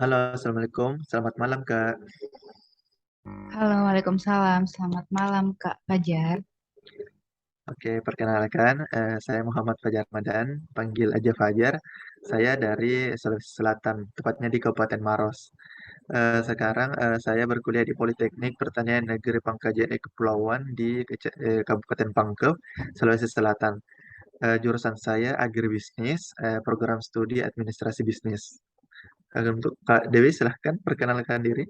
Halo, Assalamualaikum. Selamat malam, Kak. Halo, Waalaikumsalam. Selamat malam, Kak Fajar. Oke, perkenalkan, saya Muhammad Fajar Ramadan, panggil aja Fajar. Saya dari Sulawesi Selatan, tepatnya di Kabupaten Maros. Sekarang saya berkuliah di Politeknik Pertanian Negeri Pangkajian Kepulauan di Kabupaten Pangkep, Sulawesi Selatan. Jurusan saya agribisnis, program studi administrasi bisnis. Untuk Kak Dewi, silahkan perkenalkan diri.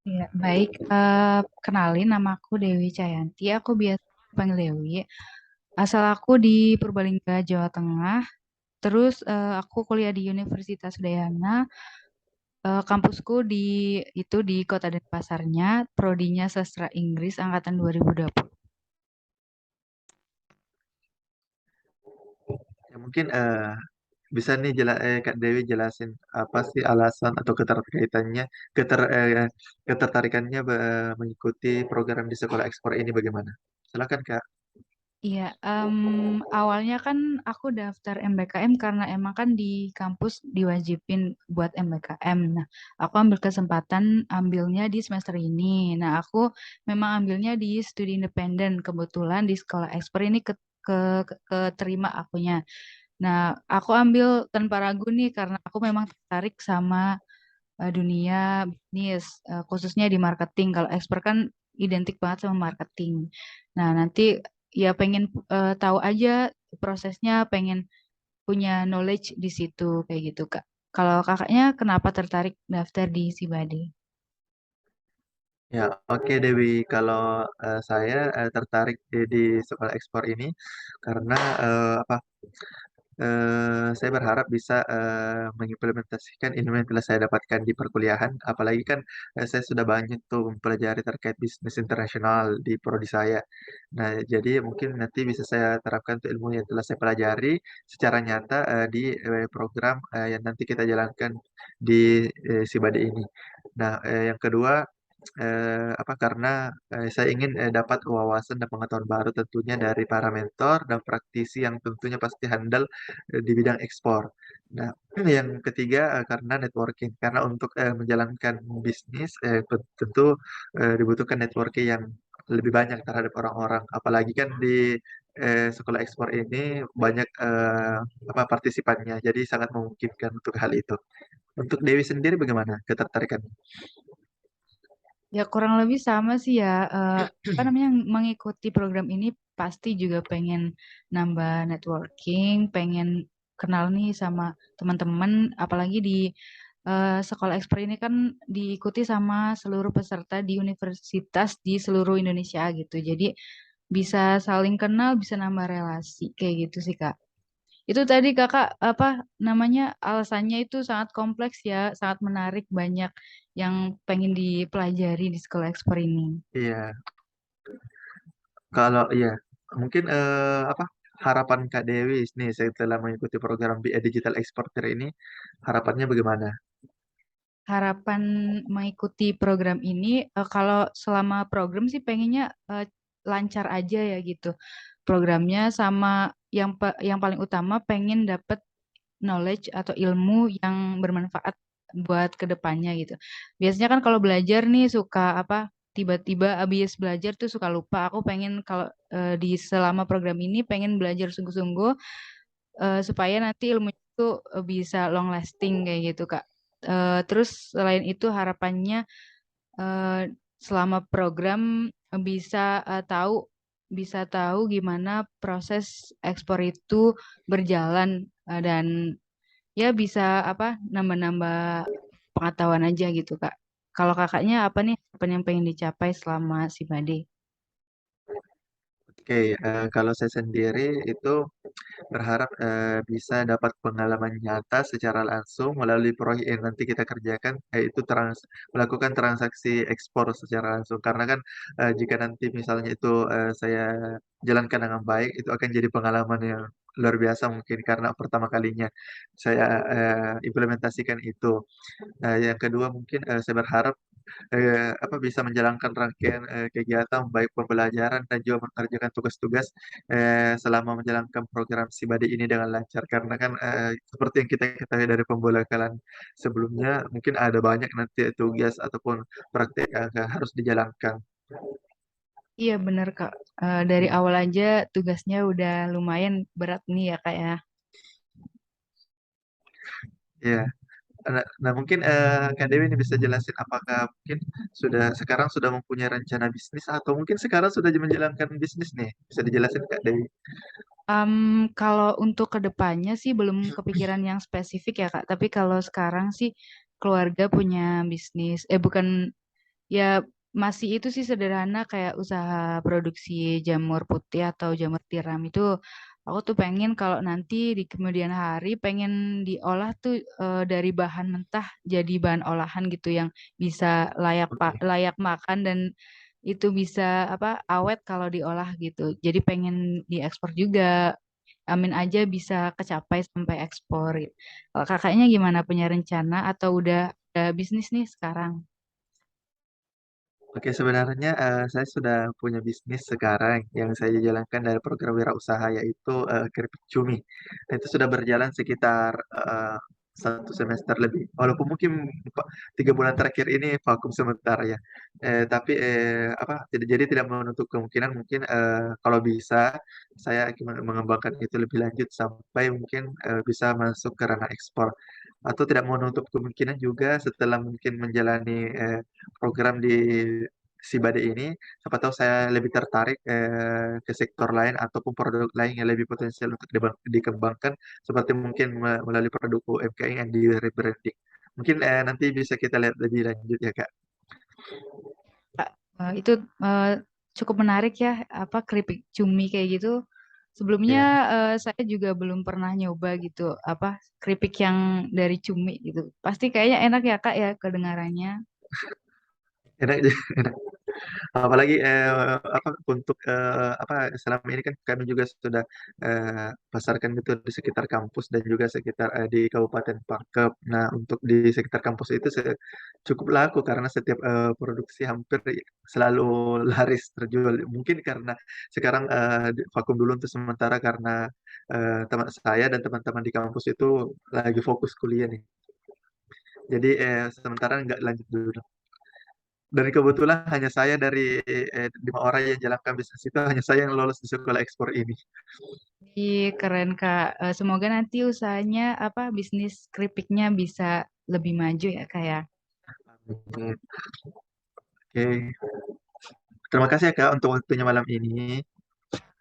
Ya, baik. Kenalin, nama aku Dewi Cayanti. Aku biasa panggil Dewi. Asal aku di Purbalingga, Jawa Tengah. Terus aku kuliah di Universitas Udayana. Kampusku di Kota Denpasarnya. Prodinya Sastra Inggris angkatan 2020. Ya, mungkin bisa nih Kak Dewi jelasin apa sih alasan atau ketertarikannya mengikuti program di sekolah ekspor ini bagaimana? Silakan Kak. Iya, awalnya kan aku daftar MBKM karena emang kan di kampus diwajibin buat MBKM. Nah, aku ambil kesempatan ambilnya di semester ini. Nah, aku memang ambilnya di studi independen. Kebetulan di sekolah ekspor ini keterima akunya. Nah, aku ambil tanpa ragu nih karena aku memang tertarik sama dunia bisnis, khususnya di marketing. Kalau ekspor kan identik banget sama marketing. Nah, nanti ya pengen tahu aja prosesnya, pengen punya knowledge di situ kayak gitu, Kak. Kalau kakaknya kenapa tertarik daftar di Sibade? Ya, oke Dewi. Kalau saya tertarik di sekolah ekspor ini karena apa? Saya berharap bisa mengimplementasikan ilmu yang telah saya dapatkan di perkuliahan. Apalagi kan saya sudah banyak tuh mempelajari terkait bisnis internasional di prodi saya. Nah, jadi mungkin nanti bisa saya terapkan tuh ilmu yang telah saya pelajari secara nyata di program yang nanti kita jalankan di Sibade ini. Nah, yang kedua karena saya ingin dapat wawasan dan pengetahuan baru tentunya dari para mentor dan praktisi yang tentunya pasti handal di bidang ekspor. Nah, yang ketiga karena networking, karena untuk menjalankan bisnis tentu dibutuhkan networking yang lebih banyak terhadap orang-orang, apalagi kan di sekolah ekspor ini banyak partisipannya, jadi sangat memungkinkan untuk hal itu. Untuk Dewi sendiri bagaimana ketertarikannya? Ya kurang lebih sama sih ya. Apa namanya mengikuti program ini pasti juga pengen nambah networking, pengen kenal nih sama teman-teman, apalagi di sekolah ekspor ini kan diikuti sama seluruh peserta di universitas di seluruh Indonesia gitu. Jadi bisa saling kenal, bisa nambah relasi kayak gitu sih Kak. Itu tadi kakak apa namanya alasannya itu sangat kompleks ya, sangat menarik, banyak yang pengen dipelajari di sekolah ekspor ini. Iya, kalau iya, mungkin harapan Kak Dewi nih setelah mengikuti program BI Digital Exporter ini, harapannya bagaimana? Harapan mengikuti program ini, kalau selama program sih pengennya lancar aja ya gitu programnya sama yang paling utama pengen dapet knowledge atau ilmu yang bermanfaat buat kedepannya gitu. Biasanya kan kalau belajar nih suka apa tiba-tiba habis belajar tuh suka lupa. Aku pengen kalau di selama program ini pengen belajar sungguh-sungguh supaya nanti ilmu itu bisa long lasting kayak gitu Kak. Terus selain itu harapannya eh, selama program bisa tahu gimana proses ekspor itu berjalan dan ya bisa apa nambah-nambah pengetahuan aja gitu Kak. Kalau kakaknya apa nih apa yang pengen dicapai selama si Bade? Oke, kalau saya sendiri itu berharap bisa dapat pengalaman nyata secara langsung melalui proyek yang nanti kita kerjakan, yaitu melakukan transaksi ekspor secara langsung. Karena kan jika nanti misalnya itu saya jalankan dengan baik, itu akan jadi pengalaman yang luar biasa mungkin karena pertama kalinya saya implementasikan itu. Yang kedua mungkin saya berharap bisa menjalankan rangkaian kegiatan baik pembelajaran dan juga mengerjakan tugas-tugas selama menjalankan program Sibadi ini dengan lancar. Karena kan seperti yang kita ketahui dari pembelajaran sebelumnya, mungkin ada banyak nanti tugas ataupun praktek yang harus dijalankan. Iya bener Kak. Dari Hmm, awal aja tugasnya udah lumayan berat nih ya Kak ya. ya. Nah, mungkin Kak Dewi ini bisa jelasin apakah mungkin sekarang sudah mempunyai rencana bisnis atau mungkin sekarang sudah menjalankan bisnis nih. Bisa dijelasin Kak Dewi? Kalau untuk kedepannya sih belum kepikiran yang spesifik ya Kak. Tapi kalau sekarang sih keluarga punya bisnis. Bukan, ya masih itu sih sederhana kayak usaha produksi jamur putih atau jamur tiram itu. Aku tuh pengen kalau nanti di kemudian hari pengen diolah tuh dari bahan mentah jadi bahan olahan gitu yang bisa Oke. layak makan dan itu bisa apa awet kalau diolah gitu. Jadi pengen diekspor juga. Amin aja bisa kecapai sampai ekspor. Kalau kakaknya gimana, punya rencana atau udah bisnis nih sekarang? Oke, sebenarnya saya sudah punya bisnis sekarang yang saya jalankan dari program wirausaha yaitu keripik cumi. Dan itu sudah berjalan sekitar 1 semester lebih. Walaupun mungkin 3 bulan terakhir ini vakum sementara ya. Tapi tidak menutup kemungkinan mungkin kalau bisa saya akan mengembangkan itu lebih lanjut sampai mungkin bisa masuk ke ranah ekspor. Atau tidak menutup kemungkinan juga setelah mungkin menjalani program di si Bade ini, siapa tahu saya lebih tertarik ke sektor lain ataupun produk lain yang lebih potensial untuk dikembangkan, seperti mungkin melalui produk UMKM yang di rebranding. Mungkin nanti bisa kita lihat lebih lanjut ya Kak. Kak, itu eh, cukup menarik ya, apa keripik cumi kayak gitu. Sebelumnya Ya, saya juga belum pernah nyoba gitu, apa keripik yang dari cumi gitu. Pasti kayaknya enak ya Kak ya kedengarannya. enak, enak. Apalagi untuk selama ini kan kami juga sudah pasarkan gitu di sekitar kampus dan juga sekitar di Kabupaten Pangkep. Nah, untuk di sekitar kampus itu cukup laku karena setiap produksi hampir selalu laris terjual. Mungkin karena sekarang vakum dulu untuk sementara karena teman saya dan teman-teman di kampus itu lagi fokus kuliah nih. Jadi sementara nggak lanjut dulu. Dan kebetulan hanya saya dari 5 orang yang jalankan bisnis itu hanya saya yang lolos di sekolah ekspor ini. Ih, keren Kak. Semoga nanti usahanya apa bisnis keripiknya bisa lebih maju ya Kak ya. Oke, terima kasih ya Kak untuk waktunya malam ini.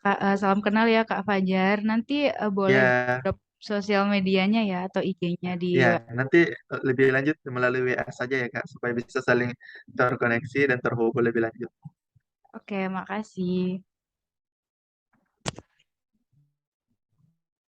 Kak, salam kenal ya Kak Fajar. Nanti boleh Ya, drop sosial medianya ya atau IG-nya di ya web. nanti lebih lanjut melalui WA saja ya Kak supaya bisa saling terkoneksi dan terhubung lebih lanjut. Oke, makasih.